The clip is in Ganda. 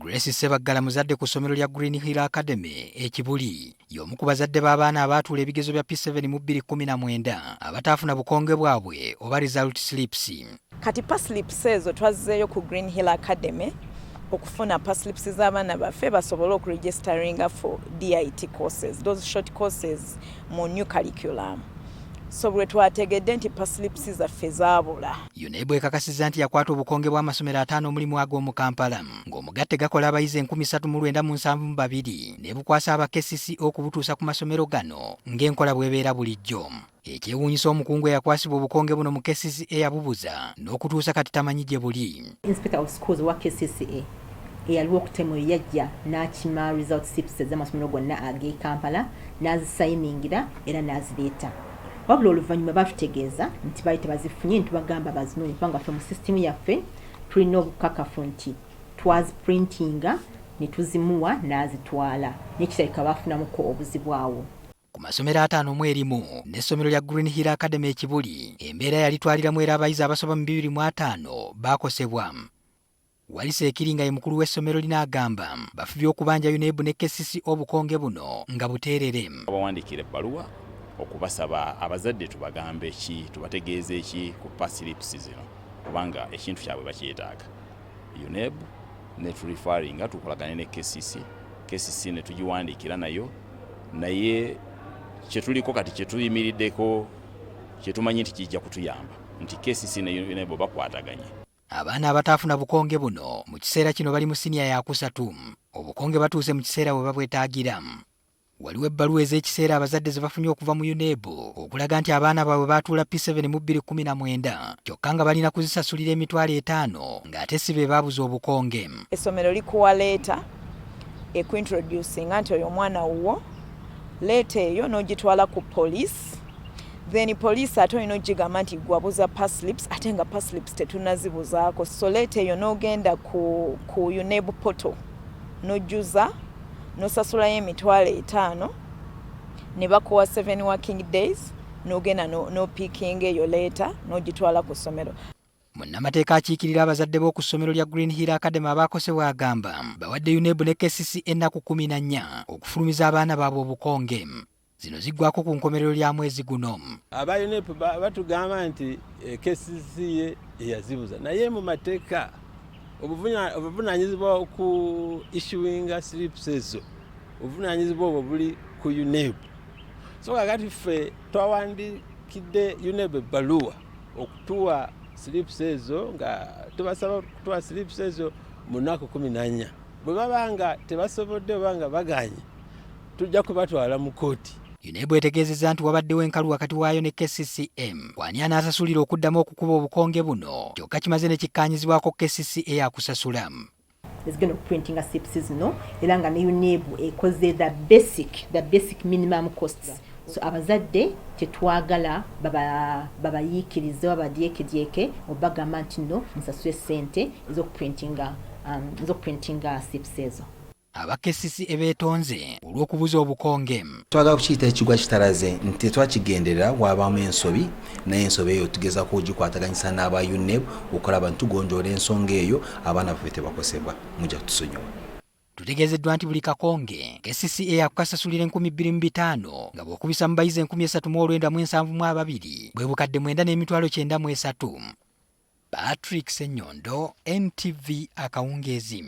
Grace Sebaggala muzadde ku ssomero lya Green Hill Academy ekibuli y'omu ku bazadde b'abaana abaatuula ebigezo bya P7 mu 2019 abataafuna bukonge bwabwe oba result slips. Kati pass slips ezo twazzeeyo ku Green Hill Academy okufuna pass slips z'abaana baffe basobole okuregisteringa for DIT courses, those short courses mu new curriculum. So bwe twategedde nti pass slips zaffe zaabula. UNEB ekakasizza nti yakwata obukonge bw'amasomero ataano omulimu ag'omu Kampala ng'omugatte gakola abayizi 3,972 ne bukwasa aba KCCA okubutuusa ku masomero gano ng'enkola bw'ebeera bulijjo. Ekyewuunyisa omukungu eyakwasibwa obukonge buno mu KCCA yabubuza n'okutuusa kati tamanyi gye buli. Inspector of Schools wa KCCA eyaliwo okutemu yajja n'akima result slips z'amasomero gonna ag'e Kampala n'azisayiningira era n'azireeta. Wabula oluvannyuma batutegeeza nti baali tebazifunye ntibagamba bazinoonya kubanga ffe mu sisitimu yaffe tulina obukakafu nti twaziprintinga ne tuzimuwa n'azitwala n'ekirabika baafunamuko obuzibwawo. Ku masomero ataano mu erimu n'essomero lya Green Hill Academy ekibuli embeera yalitwaliramu era abayizi abasoba mu 205 baakosebwa. Walisa Ekiringa ye mukulu w'essomero linaagamba bafubye okubanja UNEB ne KCCA obukonge buno nga buteerere. Bawandiikira ebbaluwa okubasaba abazadde tubagambe ki tubategeeze ki ku pass slips zino kubanga ekintu kyabwe bakyetaaga. UNEB ne turifaringa tukolagane ne KCCA ne tugiwandiikira naye kyetuliko kati kyetuyimiriddeko kyetumanyi nti kijja kutuyamba nti KCCA ne UNEB bakwataganye. Abaana abataafuna bukonge buno mu kiseera kino bali mu siniya ya 3. Obukonge batuuse mu kiseera bwe babwetaagira. Waliwo ebbaluwa ez'ekiseera abazadde ze bafunye okuva mu UNEB okulaga nti abaana baabwe baatuula P7 mu 2019 kyokka nga balina kuzisasulira emitwalo 5 ng'ate si be baabuza obukonge. Essomero likuwa leeta ekuintroducinga nti oyo omwana wuwo, leeta eyo n'ogitwala ku police, then police ate olina ogigamba nti gwabuza pass slips ate nga pass slips tetunazibuzaako. So leeta eyo n'ogenda ku UNEB portal n'ojjuza n'osasulayo emitwalo 5 ne bakuwa 7 working days n'ogenda n'opicking eyo leeta n'ogitwala ku ssomero. Munnamateeka akiikirira abazadde b'oku ssomero lya Green Hill Academy abaakosebwa agamba bawadde UNEB ne KCCA ennaku 14 okufulumiza abaana baabwe obukonge. Zino ziggwako ku nkomerero lya mwezi guno. Aba UNEB batugamba nti KCCA yazibuza naye mu mateeka obuvunaanyizibwa ku issuing slips ezo obuvunaanyizibwa obwo buli ku UNEB. So kakati ffe twawandikidde UNEB ebbaluwa okutuwa slips ezo nga tubasaba kutuwa slips ezo mu nnaku 14. Bwe babanga tebasobodde oba nga baganye tujja kubatwala mu kooti. UNEB etegeezezza nti wabaddewo enkalu wakati waayo ne KCCA kwani anaasasulira okuddamu okukuba obukonge buno kyokka kimaze ne kikkaanyizibwako KCCA yakusasula. Ezigenda okuprintinga slips zino era nga ne UNEB ekoze the basic minimum costs. So abazadde tetwagala babayiikirize babadyekedyeke obagamba nti no musasule ssente ez'okuprintinga slips ezo. Aba KCCA beetonze olw'okubuza obukonge. Twagala kukiyita ekigwa kitalaze nti twakigenderera waabamu ensobi naye ensobi eyo tugezaako ogikwataganyisa n'aba UNEB okulaba nti tugonjoola ensonga eyo abaana baffe tebakosebwa mujja kutusonyiwa. Tutegeezeddwa nti buli kakonge KCCA yakukasasulira 2,500 nga bw'okubisa mu bayizi 3,972 bwe bukadde 9,93. Patrick Ssenyondo, NTV Akawungeezi.